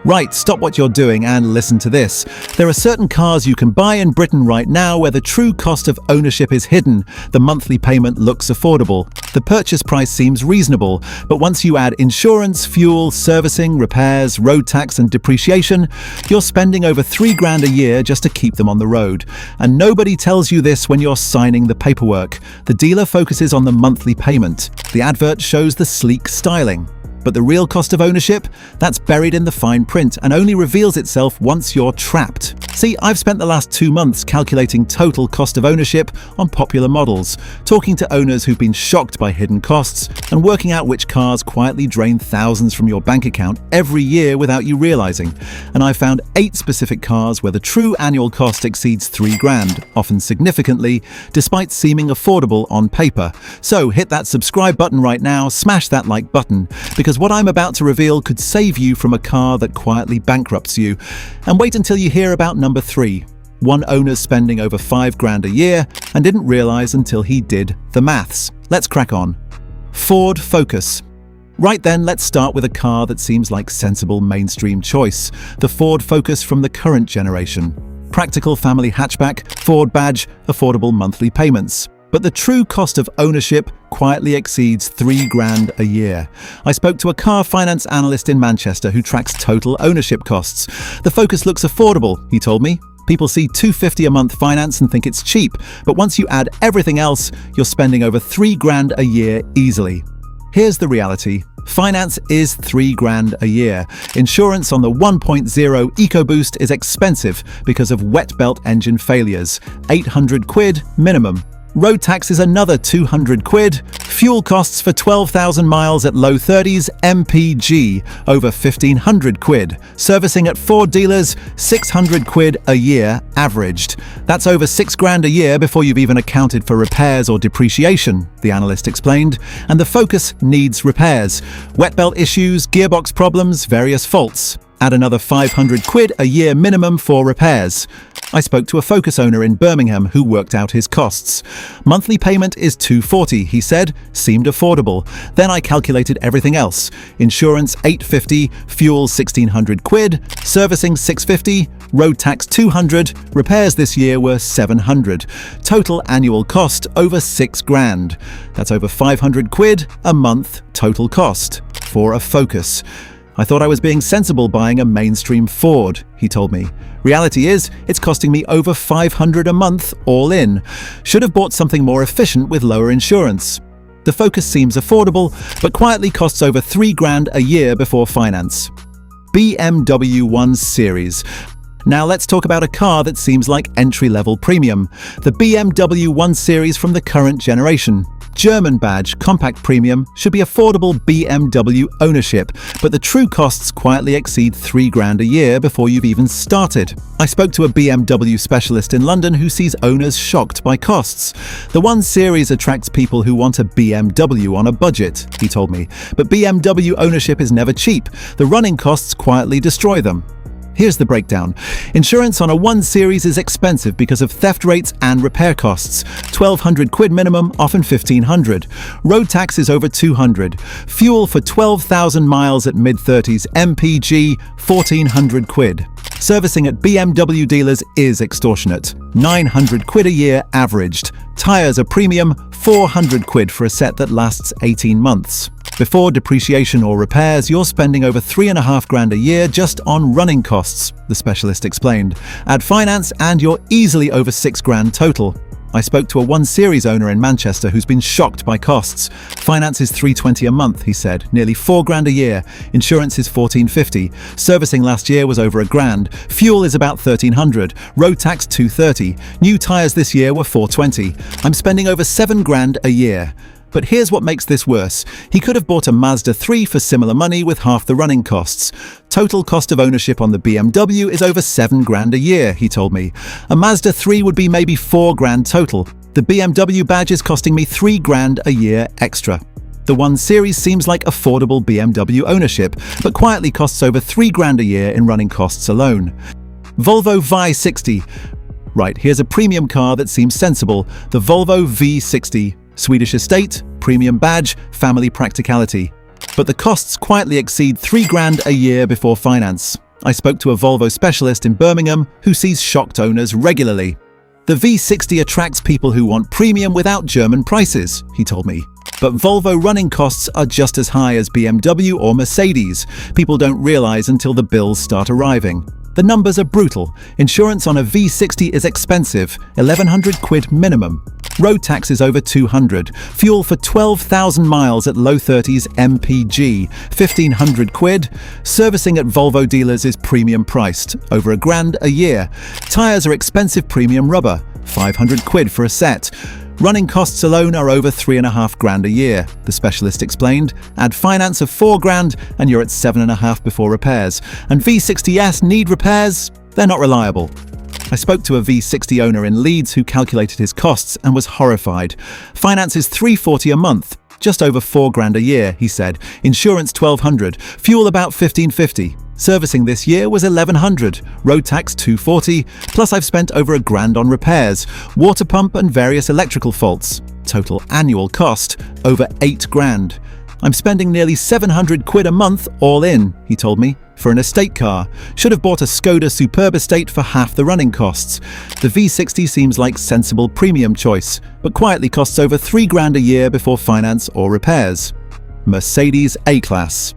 Right, stop what you're doing and listen to this. There are certain cars you can buy in Britain right now where the true cost of ownership is hidden. The monthly payment looks affordable. The purchase price seems reasonable, but once you add insurance, fuel, servicing, repairs, road tax and depreciation, you're spending over $3,000 a year just to keep them on the road. And nobody tells you this when you're signing the paperwork. The dealer focuses on the monthly payment. The advert shows the sleek styling. But the real cost of ownership? That's buried in the fine print and only reveals itself once you're trapped. See, I've spent the last 2 months calculating total cost of ownership on popular models, talking to owners who've been shocked by hidden costs, and working out which cars quietly drain thousands from your bank account every year without you realizing. And I've found 8 specific cars where the true annual cost exceeds $3,000, often significantly, despite seeming affordable on paper. So hit that subscribe button right now, smash that like button, because what I'm about to reveal could save you from a car that quietly bankrupts you. And wait until you hear about number 3. One owner's spending over $5,000 a year and didn't realize until he did the maths. Let's crack on. Ford Focus. Right then, let's start with a car that seems like sensible mainstream choice. The Ford Focus from the current generation. Practical family hatchback, Ford badge, affordable monthly payments. But the true cost of ownership quietly exceeds $3,000 a year. I spoke to a car finance analyst in Manchester who tracks total ownership costs. The Focus looks affordable, he told me. People see $250 a month finance and think it's cheap, but once you add everything else, you're spending over $3,000 a year easily. Here's the reality. Finance is $3,000 a year. Insurance on the 1.0 EcoBoost is expensive because of wet belt engine failures. £800 minimum. Road tax is another £200. Fuel costs for 12,000 miles at low 30s MPG, over £1,500. Servicing at Ford dealers, £600 a year averaged. That's over $6,000 a year before you've even accounted for repairs or depreciation, the analyst explained. And the Focus needs repairs. Wet belt issues, gearbox problems, various faults. Add another £500 a year minimum for repairs. I spoke to a Focus owner in Birmingham who worked out his costs. Monthly payment is $240, he said, seemed affordable. Then I calculated everything else. Insurance $850, fuel £1,600, servicing $650, road tax $200, repairs this year were $700. Total annual cost over $6,000. That's over £500 a month total cost for a Focus. I thought I was being sensible buying a mainstream Ford, he told me. Reality is, it's costing me over $500 a month all in. Should have bought something more efficient with lower insurance. The Focus seems affordable, but quietly costs over $3,000 a year before finance. BMW 1 Series. Now let's talk about a car that seems like entry-level premium. The BMW 1 Series from the current generation. German badge, compact premium, should be affordable BMW ownership, but the true costs quietly exceed $3,000 a year before you've even started. I spoke to a BMW specialist in London who sees owners shocked by costs. The 1 Series attracts people who want a BMW on a budget, he told me, but BMW ownership is never cheap. The running costs quietly destroy them. Here's the breakdown. Insurance on a 1 Series is expensive because of theft rates and repair costs. £1,200 minimum, often £1,500. Road tax is over £200. Fuel for 12,000 miles at mid-30s MPG, £1,400. Servicing at BMW dealers is extortionate. £900 a year averaged. Tyres are premium, £400 for a set that lasts 18 months. Before depreciation or repairs, you're spending over $3,500 a year just on running costs, the specialist explained. Add finance and you're easily over $6,000 total. I spoke to a 1 Series owner in Manchester who's been shocked by costs. Finance is $320 a month, he said, nearly $4,000 a year. Insurance is $1,450. Servicing last year was over $1,000. Fuel is about $1,300. Road tax $230. New tyres this year were $420. I'm spending over $7,000 a year. But here's what makes this worse. He could have bought a Mazda 3 for similar money with half the running costs. Total cost of ownership on the BMW is over $7,000 a year, he told me. A Mazda 3 would be maybe $4,000 total. The BMW badge is costing me $3,000 a year extra. The 1 Series seems like affordable BMW ownership, but quietly costs over $3,000 a year in running costs alone. Volvo V60. Right, here's a premium car that seems sensible. The Volvo V60. Swedish estate, premium badge, family practicality. But the costs quietly exceed $3,000 a year before finance. I spoke to a Volvo specialist in Birmingham who sees shocked owners regularly. The V60 attracts people who want premium without German prices, he told me. But Volvo running costs are just as high as BMW or Mercedes. People don't realize until the bills start arriving. The numbers are brutal. Insurance on a V60 is expensive, 1,100 quid minimum. Road tax is over 200. Fuel for 12,000 miles at low 30s MPG, 1,500 quid. Servicing at Volvo dealers is premium priced, over £1,000 a year. Tyres are expensive premium rubber, 500 quid for a set. Running costs alone are over £3,500 a year, the specialist explained. Add finance of £4,000 and you're at £7,500 before repairs. And V60s need repairs? They're not reliable. I spoke to a V60 owner in Leeds who calculated his costs and was horrified. Finance is £340 a month, just over £4,000 a year, he said. Insurance £1,200, fuel about £1,550. Servicing this year was £1,100, road tax £240, plus I've spent over £1,000 on repairs, water pump and various electrical faults. Total annual cost, over £8,000. I'm spending nearly 700 quid a month all in, he told me, for an estate car. Should have bought a Skoda Superb estate for half the running costs. The V60 seems like sensible premium choice, but quietly costs over £3,000 a year before finance or repairs. Mercedes A-Class.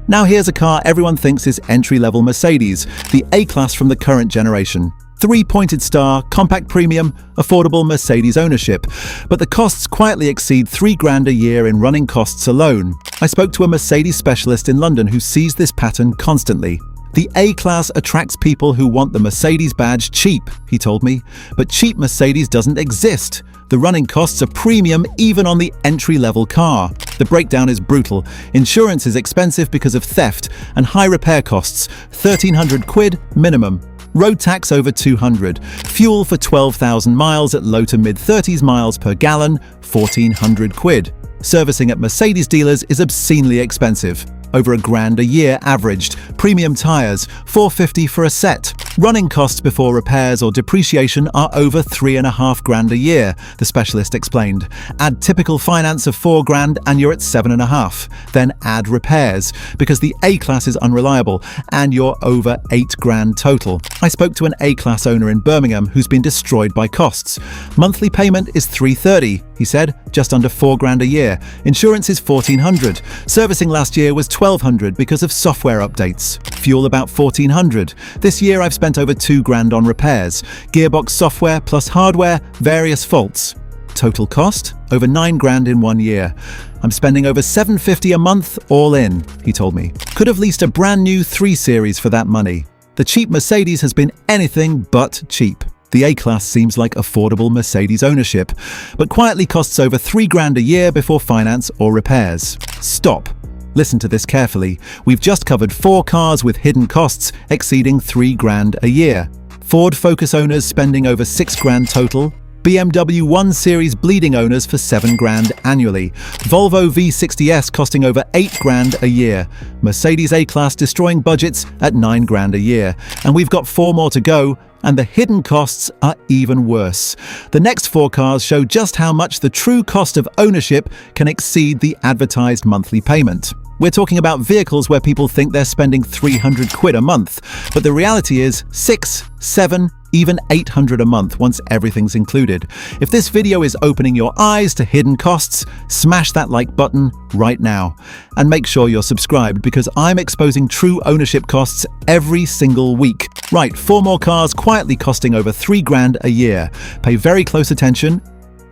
Now here's a car everyone thinks is entry-level Mercedes, the A-Class from the current generation. 3-pointed star, compact premium, affordable Mercedes ownership. But the costs quietly exceed £3,000 a year in running costs alone. I spoke to a Mercedes specialist in London who sees this pattern constantly. The A-Class attracts people who want the Mercedes badge cheap, he told me. But cheap Mercedes doesn't exist. The running costs are premium even on the entry-level car. The breakdown is brutal. Insurance is expensive because of theft and high repair costs, 1,300 quid minimum. Road tax over 200. Fuel for 12,000 miles at low to mid-30s miles per gallon, 1,400 quid. Servicing at Mercedes dealers is obscenely expensive. Over £1,000 a year averaged. Premium tyres, £450 for a set. Running costs before repairs or depreciation are over £3,500 a year, the specialist explained. Add typical finance of £4,000 and you're at £7,500. Then add repairs, because the A-Class is unreliable, and you're over £8,000 total. I spoke to an A-Class owner in Birmingham who's been destroyed by costs. Monthly payment is £330, he said, just under £4,000 a year. Insurance is £1,400. Servicing last year was £1,200 because of software updates. Fuel about £1,400. This year I've spent over £2,000 on repairs. Gearbox software plus hardware, various faults. Total cost? Over £9,000 in 1 year. I'm spending over $750 a month all in, he told me. Could have leased a brand new 3 Series for that money. The cheap Mercedes has been anything but cheap. The A-Class seems like affordable Mercedes ownership, but quietly costs over £3,000 a year before finance or repairs. Stop. Listen to this carefully. We've just covered 4 cars with hidden costs exceeding £3,000 a year. Ford Focus owners spending over £6,000 total. BMW 1 Series bleeding owners for £7,000 annually. Volvo V60s costing over £8,000 a year. Mercedes A-Class destroying budgets at £9,000 a year. And we've got 4 more to go. And the hidden costs are even worse. The next 4 cars show just how much the true cost of ownership can exceed the advertised monthly payment. We're talking about vehicles where people think they're spending 300 quid a month, but the reality is 6, 7, even 800 a month once everything's included. If this video is opening your eyes to hidden costs, smash that like button right now. And make sure you're subscribed because I'm exposing true ownership costs every single week. Right, 4 more cars quietly costing over £3,000 a year. Pay very close attention.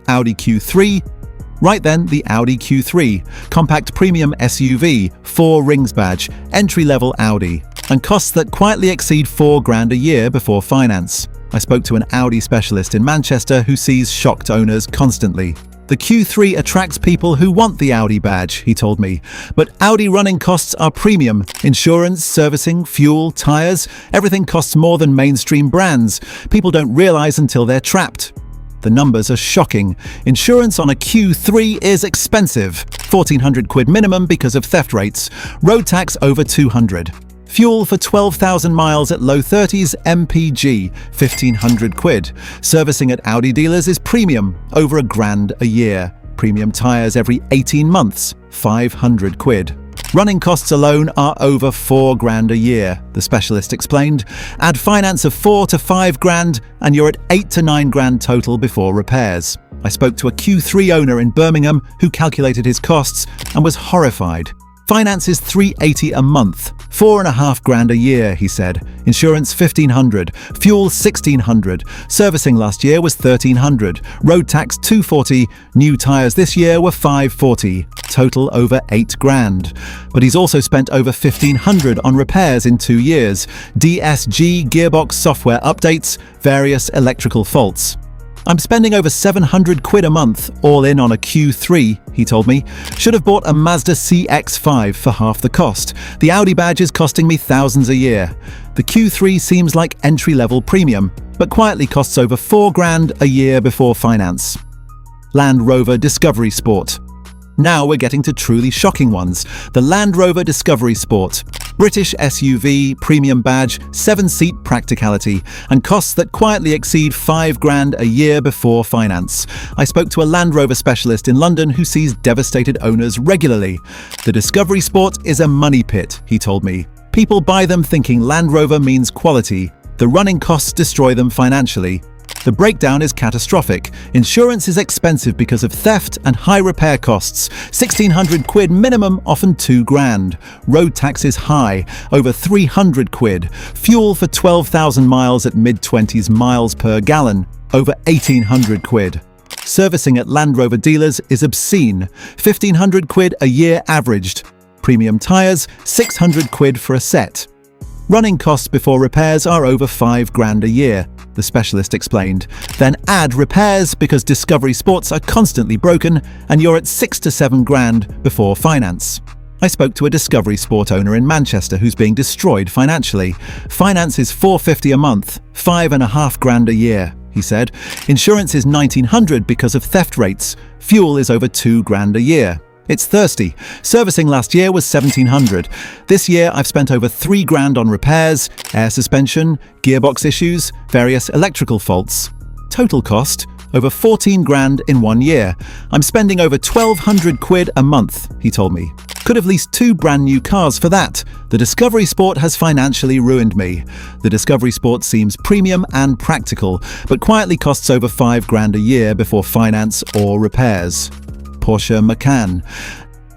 Audi Q3. Right then, the Audi Q3, compact premium SUV, 4 rings badge, entry-level Audi, and costs that quietly exceed £4,000 a year before finance. I spoke to an Audi specialist in Manchester who sees shocked owners constantly. The Q3 attracts people who want the Audi badge, he told me. But Audi running costs are premium. Insurance, servicing, fuel, tyres, everything costs more than mainstream brands. People don't realise until they're trapped. The numbers are shocking. Insurance on a Q3 is expensive. 1,400 quid minimum because of theft rates. Road tax over 200. Fuel for 12,000 miles at low 30s MPG, 1,500 quid. Servicing at Audi dealers is premium, over £1,000 a year. Premium tyres every 18 months, 500 quid. Running costs alone are over £4,000 a year, the specialist explained. Add finance of £4,000 to £5,000 and you're at £8,000 to £9,000 total before repairs. I spoke to a Q3 owner in Birmingham who calculated his costs and was horrified. Finance is £380 a month, £4,500 a year, he said. Insurance £1,500, fuel £1,600, servicing last year was £1,300, road tax £240, new tyres this year were £540, total over £8,000. But he's also spent over £1,500 on repairs in 2 years, DSG gearbox software updates, various electrical faults. I'm spending over £700 a month, all in on a Q3, he told me. Should have bought a Mazda CX-5 for half the cost. The Audi badge is costing me thousands a year. The Q3 seems like entry-level premium, but quietly costs over £4,000 a year before finance. Land Rover Discovery Sport. Now we're getting to truly shocking ones. The Land Rover Discovery Sport. British SUV, premium badge, 7-seat practicality, and costs that quietly exceed £5,000 a year before finance. I spoke to a Land Rover specialist in London who sees devastated owners regularly. The Discovery Sport is a money pit, he told me. People buy them thinking Land Rover means quality. The running costs destroy them financially. The breakdown is catastrophic. Insurance is expensive because of theft and high repair costs. £1,600 minimum, often £2,000. Road tax is high, over £300. Fuel for 12,000 miles at mid-20s miles per gallon, over £1,800. Servicing at Land Rover dealers is obscene. £1,500 a year averaged. Premium tyres, £600 for a set. Running costs before repairs are over £5,000 a year, the specialist explained. Then add repairs because Discovery Sports are constantly broken and you're at £6,000 to £7,000 before finance. I spoke to a Discovery Sport owner in Manchester who's being destroyed financially. Finance is £450 a month, £5,500 a year, he said. Insurance is £1,900 because of theft rates. Fuel is over £2,000 a year. It's thirsty. Servicing last year was £1,700. This year I've spent over £3,000 on repairs, air suspension, gearbox issues, various electrical faults. Total cost, over £14,000 in 1 year. I'm spending over £1,200 a month, he told me. Could have leased 2 brand new cars for that. The Discovery Sport has financially ruined me. The Discovery Sport seems premium and practical, but quietly costs over £5,000 a year before finance or repairs. Porsche Macan.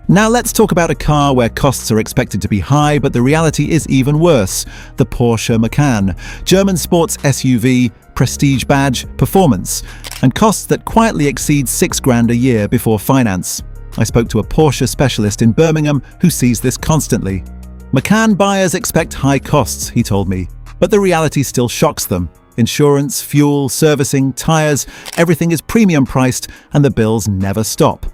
Now let's talk about a car where costs are expected to be high, but the reality is even worse. The Porsche Macan. German sports SUV, prestige badge, performance, and costs that quietly exceed £6,000 a year before finance. I spoke to a Porsche specialist in Birmingham who sees this constantly. Macan buyers expect high costs, he told me, but the reality still shocks them. Insurance, fuel, servicing, tyres, everything is premium priced and the bills never stop.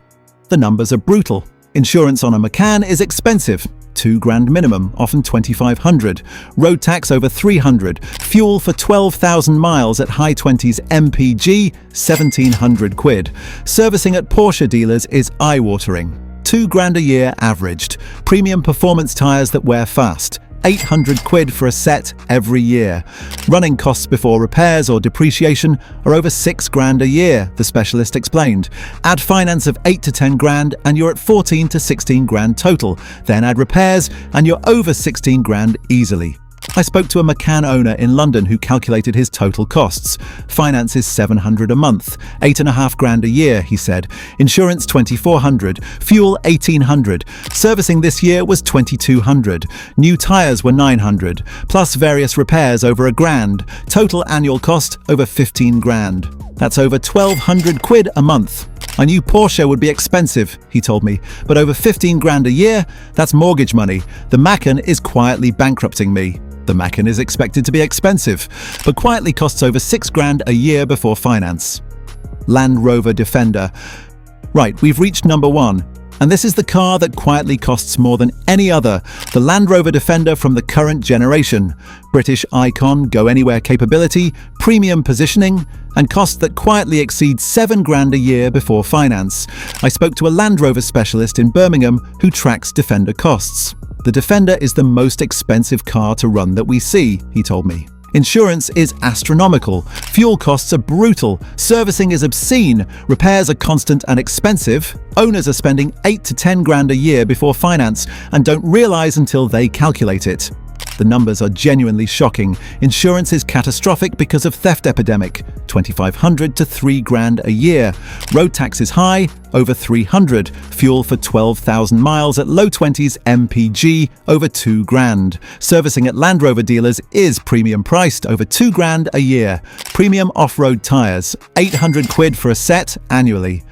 The numbers are brutal. Insurance on a Macan is expensive, £2,000 minimum, often £2,500. Road tax over £300. Fuel for 12,000 miles at high 20s MPG, £1,700. Servicing at Porsche dealers is eye-watering. £2,000 a year averaged. Premium performance tyres that wear fast. £800 for a set every year. Running costs before repairs or depreciation are over £6,000 a year, the specialist explained. Add finance of £8,000 to £10,000 and you're at £14,000 to £16,000 total. Then add repairs and you're over £16,000 easily. I spoke to a Macan owner in London who calculated his total costs. Finance is £700 a month, £8,500 a year, he said. Insurance £2,400, fuel £1,800. Servicing this year was £2,200. New tyres were £900, plus various repairs over £1,000. Total annual cost over £15,000. That's over £1,200 a month. I knew Porsche would be expensive, he told me, but over £15,000 a year, that's mortgage money. The Macan is quietly bankrupting me. The Macan is expected to be expensive, but quietly costs over £6,000 a year before finance. Land Rover Defender. Right, we've reached number 1. And this is the car that quietly costs more than any other, the Land Rover Defender from the current generation. British icon, go-anywhere capability, premium positioning, and costs that quietly exceed £7,000 a year before finance. I spoke to a Land Rover specialist in Birmingham who tracks Defender costs. The Defender is the most expensive car to run that we see, he told me. Insurance is astronomical, fuel costs are brutal, servicing is obscene, repairs are constant and expensive, owners are spending 8 to 10 grand a year before finance and don't realize until they calculate it. The numbers are genuinely shocking. Insurance is catastrophic because of theft epidemic, 2,500 to 3 grand a year. Road tax is high, over 300. Fuel for 12,000 miles at low 20s MPG, over 2 grand. Servicing at Land Rover dealers is premium priced, over 2 grand a year. Premium off-road tires, 800 quid for a set annually.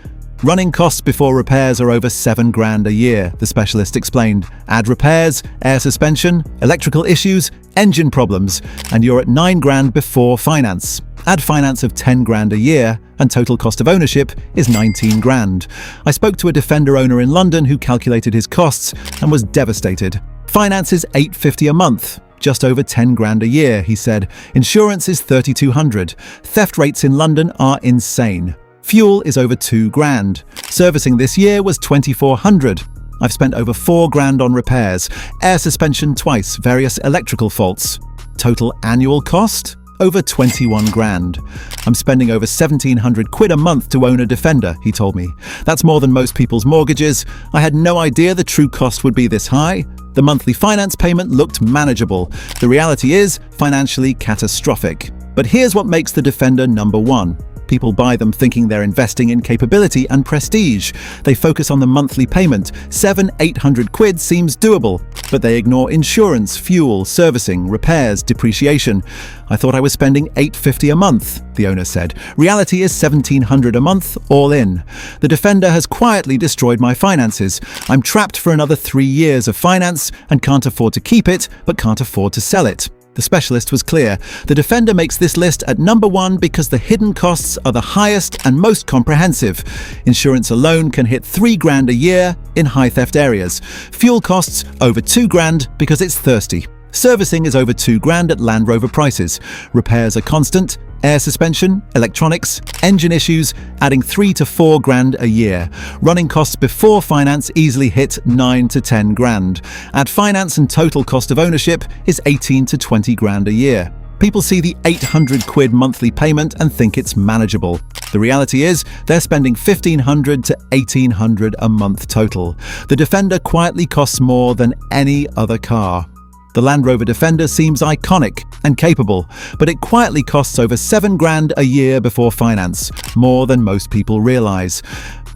Running costs before repairs are over 7 grand a year, the specialist explained. Add repairs, air suspension, electrical issues, engine problems, and you're at 9 grand before finance. Add finance of 10 grand a year, and total cost of ownership is 19 grand. I spoke to a Defender owner in London who calculated his costs and was devastated. Finance is $850 a month. Just over 10 grand a year, he said. Insurance is 3,200. Theft rates in London are insane. Fuel is over 2 grand. Servicing this year was 2,400. I've spent over 4 grand on repairs, air suspension twice, various electrical faults. Total annual cost? Over 21 grand. I'm spending over 1,700 quid a month to own a Defender, he told me. That's more than most people's mortgages. I had no idea the true cost would be this high. The monthly finance payment looked manageable. The reality is financially catastrophic. But here's what makes the Defender number one. People buy them thinking they're investing in capability and prestige. They focus on the monthly payment. 700-800 quid seems doable, but they ignore insurance, fuel, servicing, repairs, depreciation. I thought I was spending $850 a month, the owner said. Reality is $1,700 a month, all in. The Defender has quietly destroyed my finances. I'm trapped for another 3 years of finance and can't afford to keep it, but can't afford to sell it. The specialist was clear. The Defender makes this list at number one because the hidden costs are the highest and most comprehensive. Insurance alone can hit 3 grand a year in high theft areas. Fuel costs over 2 grand because it's thirsty. Servicing is over 2 grand at Land Rover prices. Repairs are constant. Air suspension, electronics, engine issues, adding 3 to 4 grand a year. Running costs before finance easily hit 9 to 10 grand. Add finance and total cost of ownership is 18 to 20 grand a year. People see the 800 quid monthly payment and think it's manageable. The reality is they're spending 1,500 to 1,800 a month total. The Defender quietly costs more than any other car. The Land Rover Defender seems iconic and capable, but it quietly costs over 7 grand a year before finance, more than most people realize.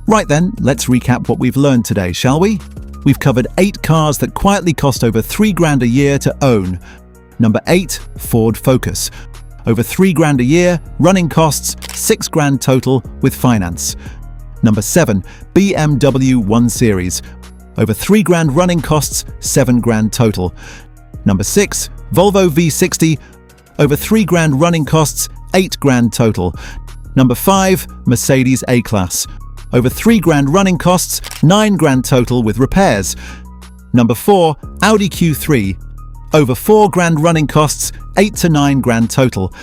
Right then, let's recap what we've learned today, shall we? We've covered 8 cars that quietly cost over 3 grand a year to own. Number 8, Ford Focus. Over 3 grand a year, running costs 6 grand total with finance. Number 7, BMW 1 Series. Over 3 grand running costs, 7 grand total. Number 6, Volvo V60, over 3 grand running costs, 8 grand total. Number 5, Mercedes A-Class, over 3 grand running costs, 9 grand total with repairs. Number 4, Audi Q3, over 4 grand running costs, 8 to 9 grand total.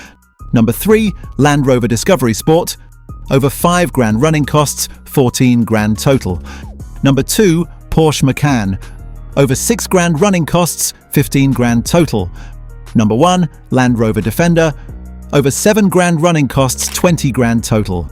Number 3, Land Rover Discovery Sport, over 5 grand running costs, 14 grand total. Number 2, Porsche Macan, over 6 grand running costs, 15 grand total. Number 1, Land Rover Defender, over 7 grand running costs, 20 grand total.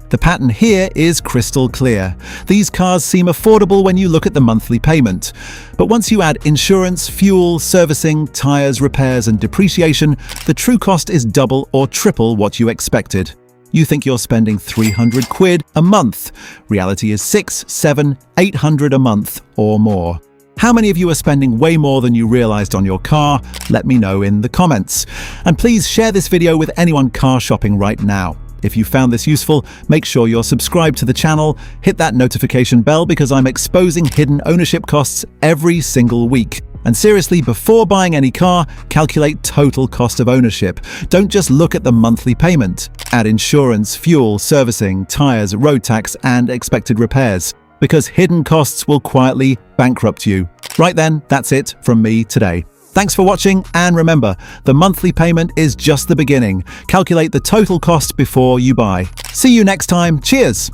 The pattern here is crystal clear. These cars seem affordable when you look at the monthly payment. But once you add insurance, fuel, servicing, tires, repairs and depreciation, the true cost is double or triple what you expected. You think you're spending 300 quid a month. Reality is 6, 7, 800 a month or more. How many of you are spending way more than you realized on your car? Let me know in the comments. And please share this video with anyone car shopping right now. If you found this useful, make sure you're subscribed to the channel, hit that notification bell because I'm exposing hidden ownership costs every single week. And seriously, before buying any car, calculate total cost of ownership. Don't just look at the monthly payment. Add insurance, fuel, servicing, tires, road tax, and expected repairs. Because hidden costs will quietly bankrupt you. Right then, that's it from me today. Thanks for watching, and remember, the monthly payment is just the beginning. Calculate the total cost before you buy. See you next time. Cheers!